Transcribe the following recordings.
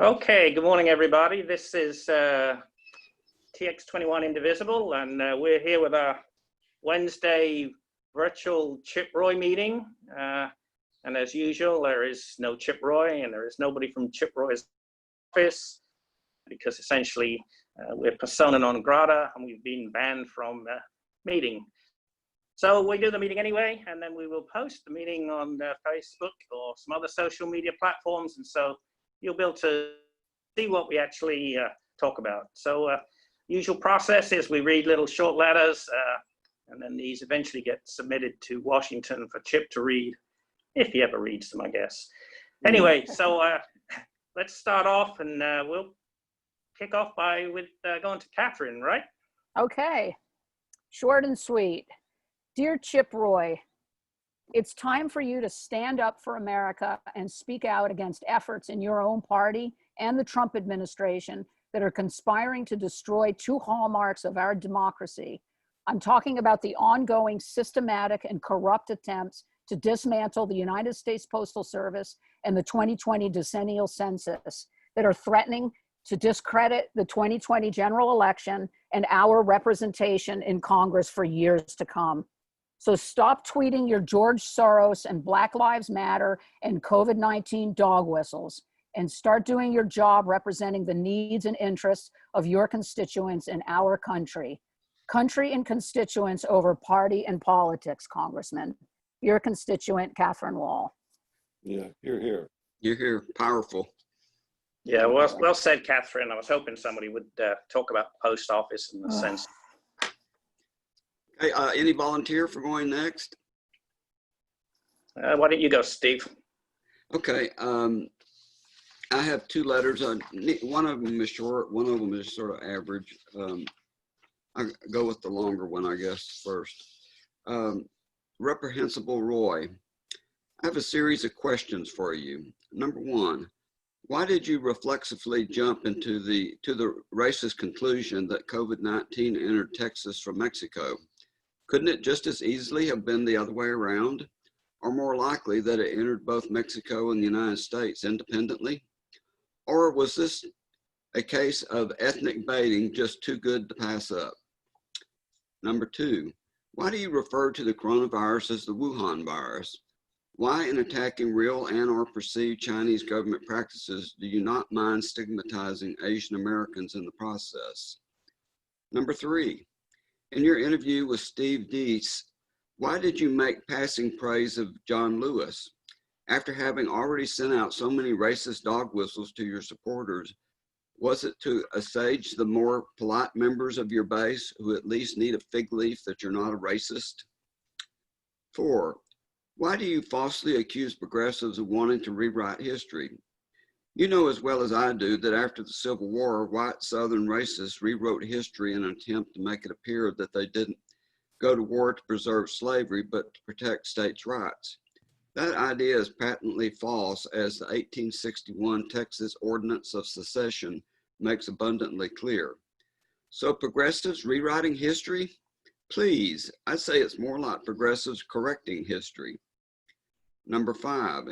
Okay, good morning, everybody. This is TX21 Indivisible, and we're here with our Wednesday virtual Chip Roy meeting. And as usual, there is no Chip Roy, and there is nobody from Chip Roy's office, because essentially we're persona non grata, and we've been banned from meeting. So we do the meeting anyway, and then we will post the meeting on Facebook or some other social media platforms, and so you'll be able to see what we actually talk about. So usual process is we read little short letters, and then these eventually get submitted to Washington for Chip to read, if he ever reads them, I guess. Anyway, so let's start off, and we'll kick off with going to Catherine, right? Okay, short and sweet. Dear Chip Roy, it's time for you to stand up for America and speak out against efforts in your own party and the Trump administration that are conspiring to destroy two hallmarks of our democracy. I'm talking about the ongoing systematic and corrupt attempts to dismantle the United States Postal Service and the 2020 decennial census that are threatening to discredit the 2020 general election and our representation in Congress for years to come. So stop tweeting your George Soros and Black Lives Matter and COVID-19 dog whistles and start doing your job representing the needs and interests of your constituents in our country. Country and constituents over party and politics, Congressman. Your constituent, Catherine Wall. Yeah, you're here. You're here, powerful. Yeah, well said, Catherine. I was hoping somebody would talk about the post office and the census. Hey, any volunteer for going next? Why don't you go, Steve? Okay, I have two letters. One of them is short, one of them is sort of average. I go with the longer one, I guess, first. Reprehensible Roy, I have a series of questions for you. Number one, why did you reflexively jump into the racist conclusion that COVID-19 entered Texas from Mexico? Couldn't it just as easily have been the other way around? Or more likely that it entered both Mexico and the United States independently? Or was this a case of ethnic baiting just too good to pass up? Number two, why do you refer to the coronavirus as the Wuhan virus? Why, in attacking real and or perceived Chinese government practices, do you not mind stigmatizing Asian Americans in the process? Number three, in your interview with Steve Deese, why did you make passing praise of John Lewis? After having already sent out so many racist dog whistles to your supporters, was it to assuage the more polite members of your base who at least need a fig leaf that you're not a racist? Four, why do you falsely accuse progressives of wanting to rewrite history? You know as well as I do that after the Civil War, white Southern racists rewrote history in an attempt to make it appear that they didn't go to war to preserve slavery, but to protect states' rights. That idea is patently false, as the 1861 Texas Ordinance of Secession makes abundantly clear. So progressives rewriting history? Please, I'd say it's more like progressives correcting history. Number five,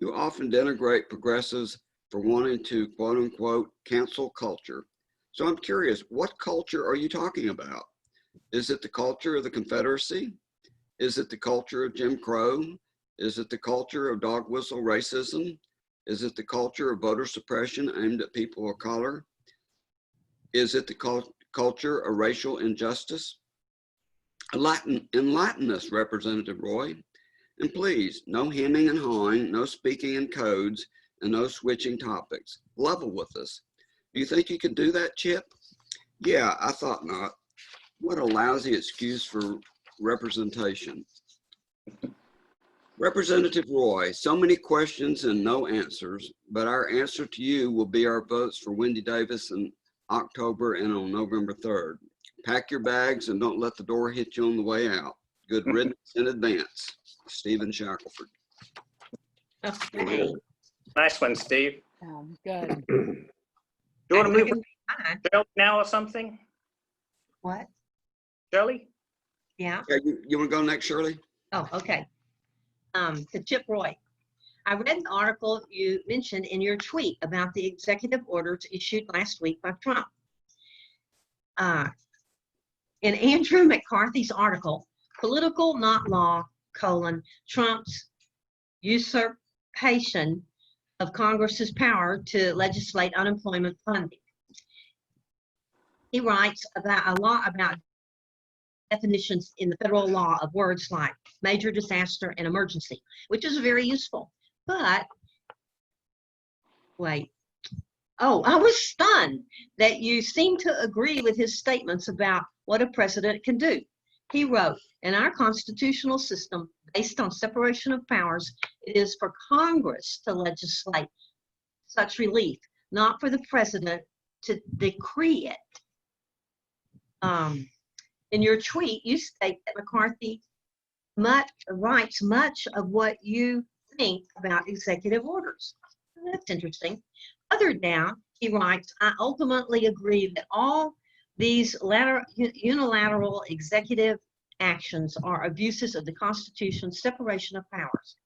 you often denigrate progressives for wanting to, quote unquote, cancel culture. So I'm curious, what culture are you talking about? Is it the culture of the Confederacy? Is it the culture of Jim Crow? Is it the culture of dog whistle racism? Is it the culture of voter suppression aimed at people of color? Is it the culture of racial injustice? Enlighten us, Representative Roy. And please, no hemming and hawing, no speaking in codes, and no switching topics. Level with us. Do you think you can do that, Chip? Yeah, I thought not. What a lousy excuse for representation. Representative Roy, so many questions and no answers, but our answer to you will be our votes for Wendy Davis in October and on November 3rd. Pack your bags and don't let the door hit you on the way out. Good riddance in advance. Stephen Shackelford. Okay. Nice one, Steve. Good. Do you want to move Shirley now or something? What? Shirley? Yeah. You want to go next, Shirley? Oh, okay. To Chip Roy. I read the article you mentioned in your tweet about the executive orders issued last week by Trump. In Andrew McCarthy's article, Political Not Law, Trump's usurpation of Congress's power to legislate unemployment funding. He writes about a lot about definitions in the federal law of words like major disaster and emergency, which is very useful. But wait, oh, I was stunned that you seem to agree with his statements about what a president can do. He wrote, in our constitutional system, based on separation of powers, it is for Congress to legislate such relief, not for the president to decree it. In your tweet, you state that McCarthy writes much of what you think about executive orders. That's interesting. Further down, he writes, I ultimately agree that all these unilateral executive actions are abuses of the Constitution's separation of powers.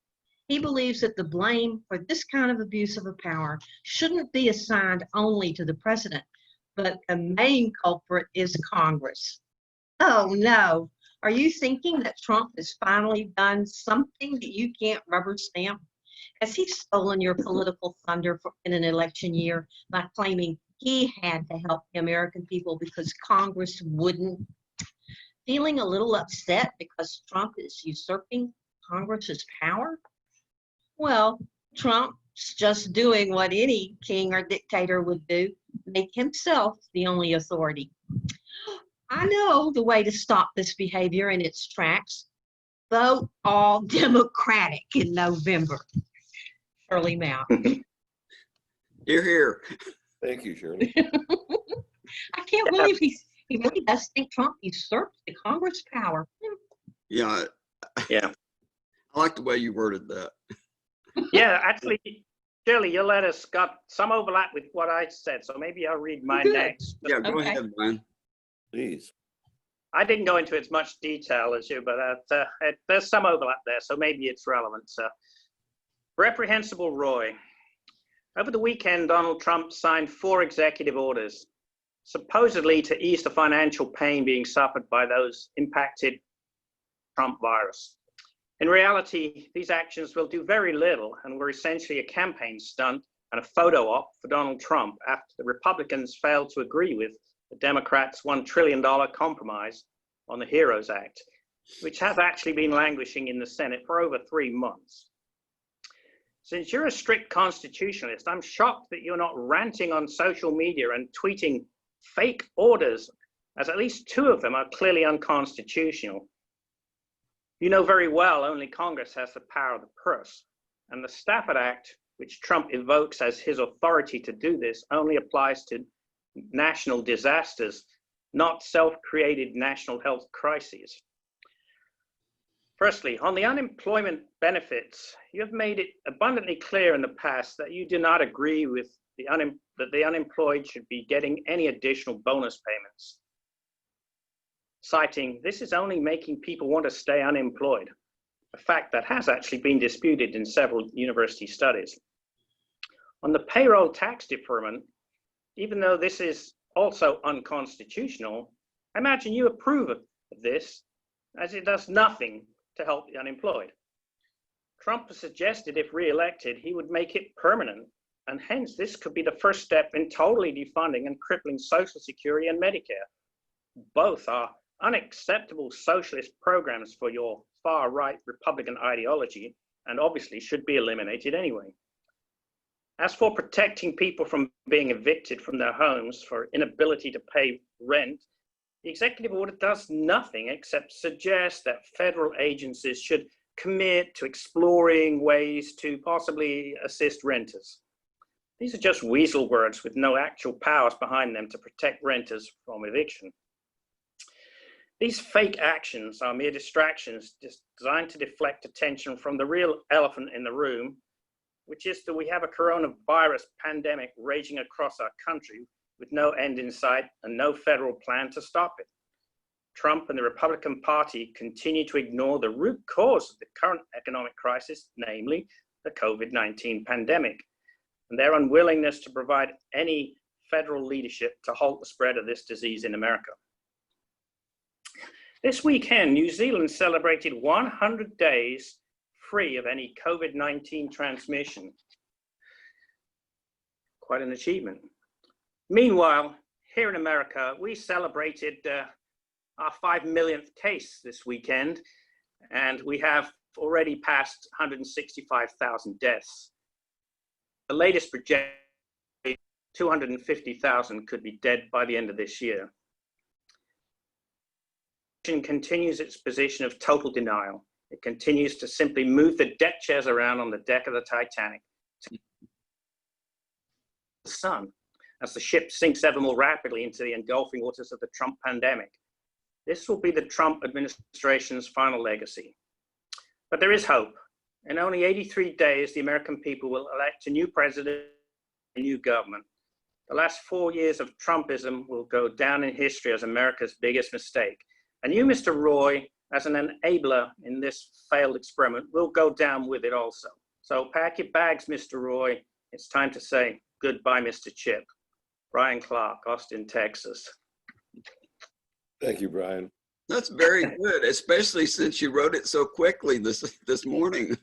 He believes that the blame for this kind of abuse of a power shouldn't be assigned only to the president, but the main culprit is Congress. Oh no, are you thinking that Trump has finally done something that you can't rubber stamp? Has he stolen your political thunder in an election year by claiming he had to help the American people because Congress wouldn't? Feeling a little upset because Trump is usurping Congress's power? Well, Trump's just doing what any king or dictator would do, make himself the only authority. I know the way to stop this behavior in its tracks. Vote all Democratic in November. Shirley Mount. Hear, hear. Thank you, Shirley. I can't believe he really does think Trump usurped the Congress power. Yeah. Yeah. I like the way you worded that. Yeah, actually, Shirley, your letters got some overlap with what I said, so maybe I'll read mine Good. next. Yeah, go Okay. ahead, Brian. Please. I didn't go into as much detail as you, but there's some overlap there, so maybe it's relevant. So, Reprehensible Roy. Over the weekend, Donald Trump signed 4 executive orders, supposedly to ease the financial pain being suffered by those impacted Trump virus. In reality, these actions will do very little and were essentially a campaign stunt and a photo op for Donald Trump after the Republicans failed to agree with the Democrats' $1 trillion compromise on the HEROES Act, which has actually been languishing in the Senate for over 3 months. Since you're a strict constitutionalist, I'm shocked that you're not ranting on social media and tweeting fake orders, as at least 2 of them are clearly unconstitutional. You know very well only Congress has the power of the purse, and the Stafford Act, which Trump evokes as his authority to do this, only applies to national disasters, not self-created national health crises. Firstly, on the unemployment benefits, you have made it abundantly clear in the past that you do not agree with that the unemployed should be getting any additional bonus payments, citing this is only making people want to stay unemployed, a fact that has actually been disputed in several university studies. On the payroll tax deferment, even though this is also unconstitutional, I imagine you approve of this, as it does nothing to help the unemployed. Trump has suggested if re-elected, he would make it permanent, and hence this could be the first step in totally defunding and crippling Social Security and Medicare. Both are unacceptable socialist programs for your far-right Republican ideology, and obviously should be eliminated anyway. As for protecting people from being evicted from their homes for inability to pay rent, the executive order does nothing except suggest that federal agencies should commit to exploring ways to possibly assist renters. These are just weasel words with no actual powers behind them to protect renters from eviction. These fake actions are mere distractions designed to deflect attention from the real elephant in the room, which is that we have a coronavirus pandemic raging across our country with no end in sight and no federal plan to stop it. Trump and the Republican Party continue to ignore the root cause of the current economic crisis, namely the COVID-19 pandemic and their unwillingness to provide any federal leadership to halt the spread of this disease in America. This weekend, New Zealand celebrated 100 days free of any COVID-19 transmission. Quite an achievement. Meanwhile, here in America, we celebrated our 5 millionth case this weekend, and we have already passed 165,000 deaths. The latest projection, 250,000 could be dead by the end of this year. It continues its position of total denial. It continues to simply move the deck chairs around on the deck of the Titanic to the sun as the ship sinks ever more rapidly into the engulfing waters of the Trump pandemic. This will be the Trump administration's final legacy. But there is hope. In only 83 days, the American people will elect a new president, a new government. The last 4 years of Trumpism will go down in history as America's biggest mistake. And you, Mr. Roy, as an enabler in this failed experiment, will go down with it also. So pack your bags, Mr. Roy. It's time to say goodbye, Mr. Chip. Brian Clark, Austin, Texas. Thank you, Brian. That's very good, especially since you wrote it so quickly this morning.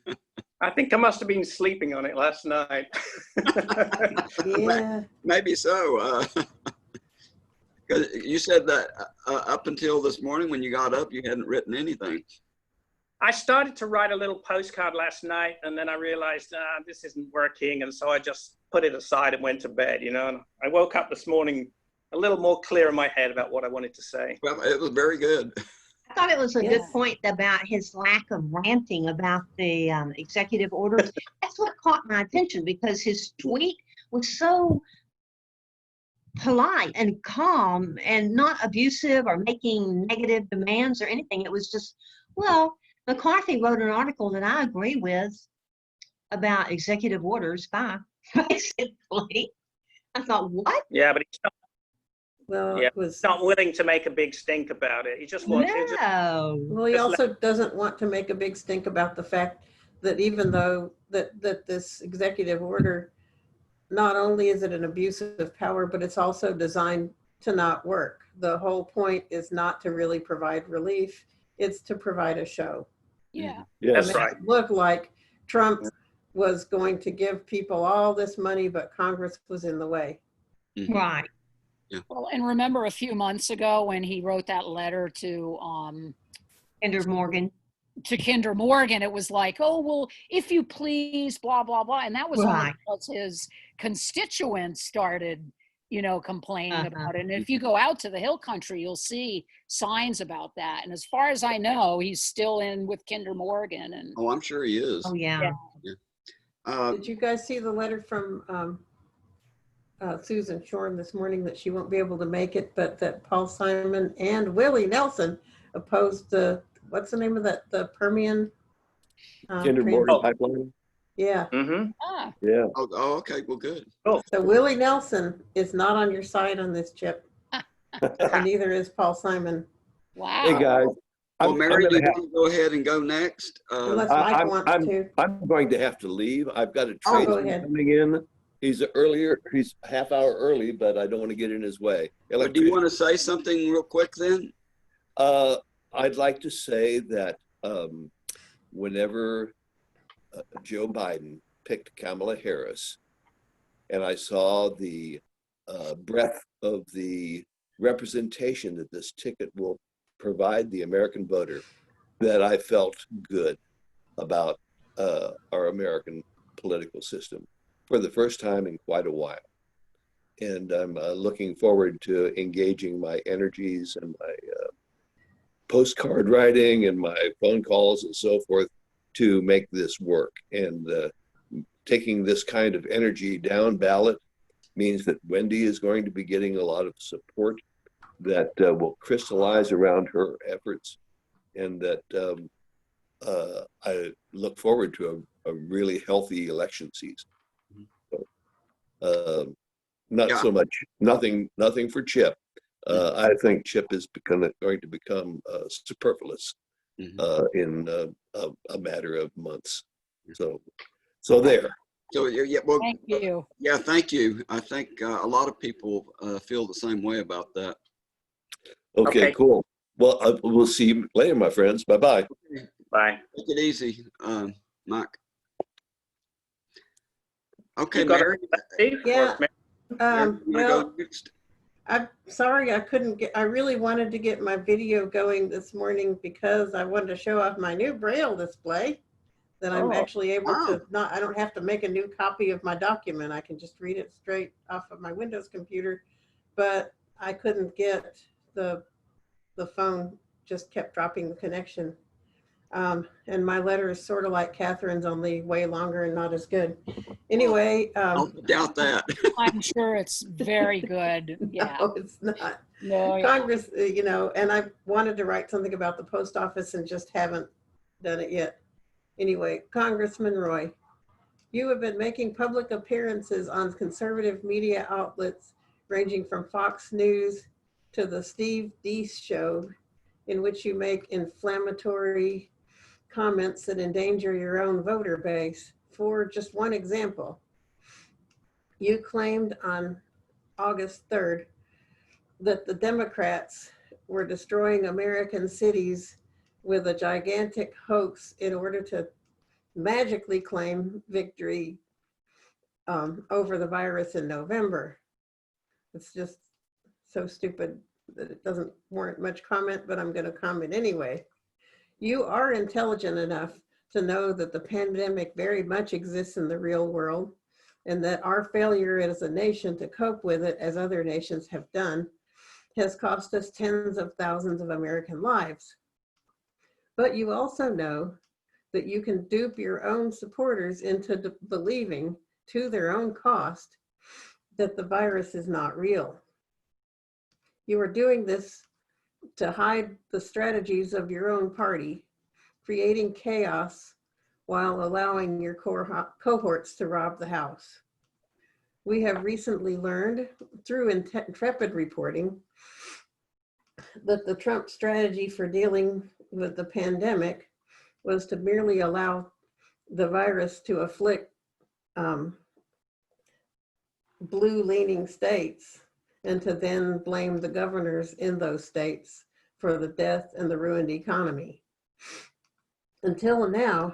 I think I must have been sleeping on it last night. Yeah. Maybe so. 'Cause you said that up until this morning when you got up, you hadn't written anything. I started to write a little postcard last night, and then I realized this isn't working, and so I just put it aside and went to bed, you know. And I woke up this morning a little more clear in my head about what I wanted to say. Well, it was very good. I thought it was a good Yes. point about his lack of ranting about the executive orders. That's what caught my attention because his tweet was so polite and calm and not abusive or making negative demands or anything. It was just, well, McCarthy wrote an article that I agree with about executive orders, bye, basically. I thought, what? Yeah, but he's Well, Yeah. it was, not willing to make a big stink about it. He just wants it. No. well, he just also doesn't want to make a big stink about the fact that even though that this executive order, not only is it an abuse of power, but it's also designed to not work. The whole point is not to really provide relief. It's to provide a show. Yeah. Yes, That's right. It looked like Trump was going to give people all this money, but Congress was in the way. Right. Well, and remember a few months ago when he wrote that letter to Kinder Morgan. Kinder Morgan, it was like, oh, well, if you please, blah, blah, blah. And that was only Right. because his constituents started, you know, complaining Uh-huh. about it. And if you go out to the Hill Country, you'll see signs about that. And as far as I know, he's still in with Kinder Morgan. And Oh, I'm sure he is. Oh, yeah. Did you guys see the letter from Susan Shorn this morning that she won't be able to make it, but that Paul Simon and Willie Nelson opposed the, what's the name of that, the Permian? Kinder Morgan Oh. pipeline. Yeah, Mm-hmm. Yeah. Oh, okay. Well, good. so Willie Nelson is not on your side on this, Chip. And neither is Paul Simon, wow. Hey, guys. Well, I'm Mary, do you gonna want to go ahead and go next? unless I- Mike I'm- wants to. I'm going to have to leave. I've got a Oh, train go ahead. coming in. He's half hour early, but I don't want to get in his way. But do you want to say something real quick then? I'd like to say that whenever Joe Biden picked Kamala Harris, and I saw the breadth of the representation that this ticket will provide the American voter, that I felt good about our American political system for the first time in quite a while. And I'm looking forward to engaging my energies and my postcard writing and my phone calls and so forth to make this work. And taking this kind of energy down ballot means that Wendy is going to be getting a lot of support that will crystallize around her efforts, and that I look forward to a really healthy election season. So, not Yeah. so much, nothing for Chip. I think Chip is going to become superfluous Mhm. in a matter of months. So So there. So yeah, well, Thank you. yeah, thank you. I think a lot of people feel the same way about that. Okay, Okay. cool. Well, we'll see you later, my friends. Bye-bye. Bye. Take it easy, Mike. Okay, You got Mary. it, Steve? Or Yeah. Mary? Mary, you wanna Well, go next? I'm sorry I couldn't get, I really wanted to get my video going this morning because I wanted to show off my new Braille display that I'm Oh. actually able Wow. to I don't have to make a new copy of my document. I can just read it straight off of my Windows computer, but I couldn't get the phone, just kept dropping the connection. And my letter is sort of like Catherine's, only way longer and not as good. Anyway, I'll doubt that. I'm sure it's very good. Yeah. no, it's not. No, yeah. Congress, you know, and I wanted to write something about the post office and just haven't done it yet. Anyway, Congressman Roy, you have been making public appearances on conservative media outlets ranging from Fox News to the Steve Deese show, in which you make inflammatory comments that endanger your own voter base. For just one example, you claimed on August 3rd that the Democrats were destroying American cities with a gigantic hoax in order to magically claim victory over the virus in November. It's just so stupid that it doesn't warrant much comment, but I'm going to comment anyway. You are intelligent enough to know that the pandemic very much exists in the real world, and that our failure as a nation to cope with it, as other nations have done, has cost us tens of thousands of American lives. But you also know that you can dupe your own supporters into believing, to their own cost, that the virus is not real. You are doing this to hide the strategies of your own party, creating chaos while allowing your cohorts to rob the House. We have recently learned through intrepid reporting that the Trump strategy for dealing with the pandemic was to merely allow the virus to afflict blue-leaning states, and to then blame the governors in those states for the death and the ruined economy. Until now,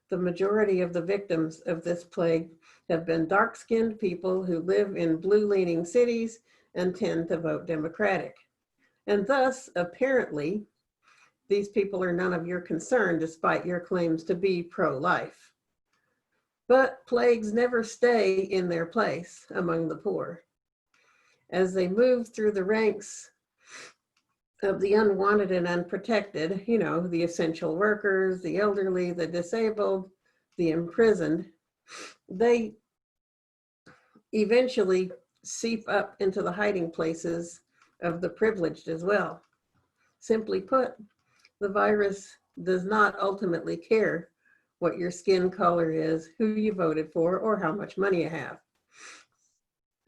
the majority of the victims of this plague have been dark-skinned people who live in blue-leaning cities and tend to vote Democratic. And thus, apparently, these people are none of your concern, despite your claims to be pro-life. But plagues never stay in their place among the poor. As they move through the ranks of the unwanted and unprotected, you know, the essential workers, the elderly, the disabled, the imprisoned, they eventually seep up into the hiding places of the privileged as well. Simply put, the virus does not ultimately care what your skin color is, who you voted for, or how much money you have.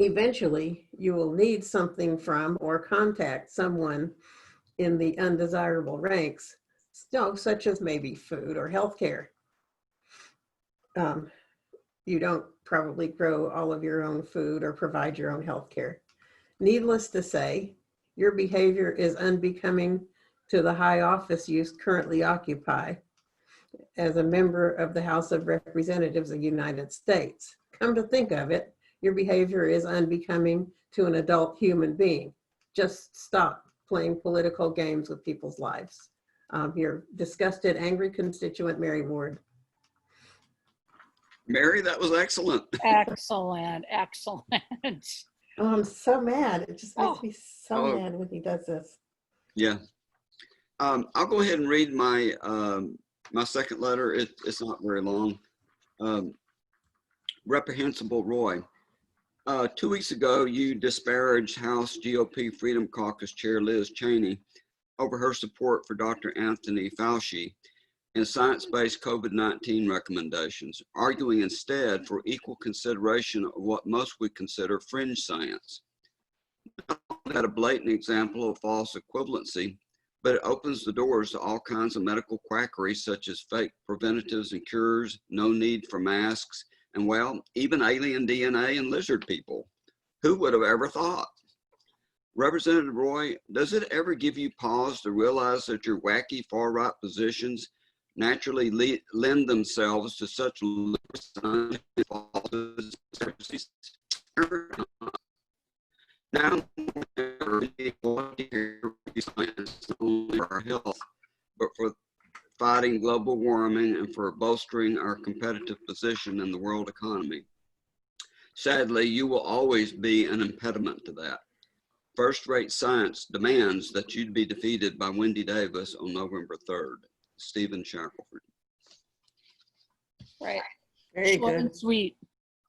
Eventually, you will need something from or contact someone in the undesirable ranks, such as maybe food or healthcare. You don't probably grow all of your own food or provide your own healthcare. Needless to say, your behavior is unbecoming to the high office you currently occupy as a member of the House of Representatives of the United States. Come to think of it, your behavior is unbecoming to an adult human being. Just stop playing political games with people's lives. Your disgusted, angry constituent, Mary Ward. Mary, that was excellent. Excellent, excellent. Oh, I'm so mad. It just makes me so Oh. mad when he does this. Yeah. I'll go ahead and read my my second letter. It's not very long. Reprehensible Roy. 2 weeks ago, you disparaged House GOP Freedom Caucus Chair Liz Cheney over her support for Dr. Anthony Fauci and science-based COVID-19 recommendations, arguing instead for equal consideration of what most would consider fringe science. That a blatant example of false equivalency but it opens the doors to all kinds of medical quackery, such as fake preventatives and cures, no need for masks, and well, even alien DNA and lizard people. Who would have ever thought? Representative Roy, does it ever give you pause to realize that your wacky far-right positions naturally lend themselves to such now more than ever, we want to hear science, not only for our health, but for fighting global warming and for bolstering our competitive position in the world economy. Sadly, you will always be an impediment to that. First-rate science demands that you be defeated by Wendy Davis on November 3rd. Stephen Shackelford. Right. Very Short good. and sweet.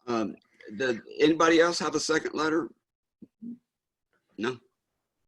Did anybody else have a second letter? No?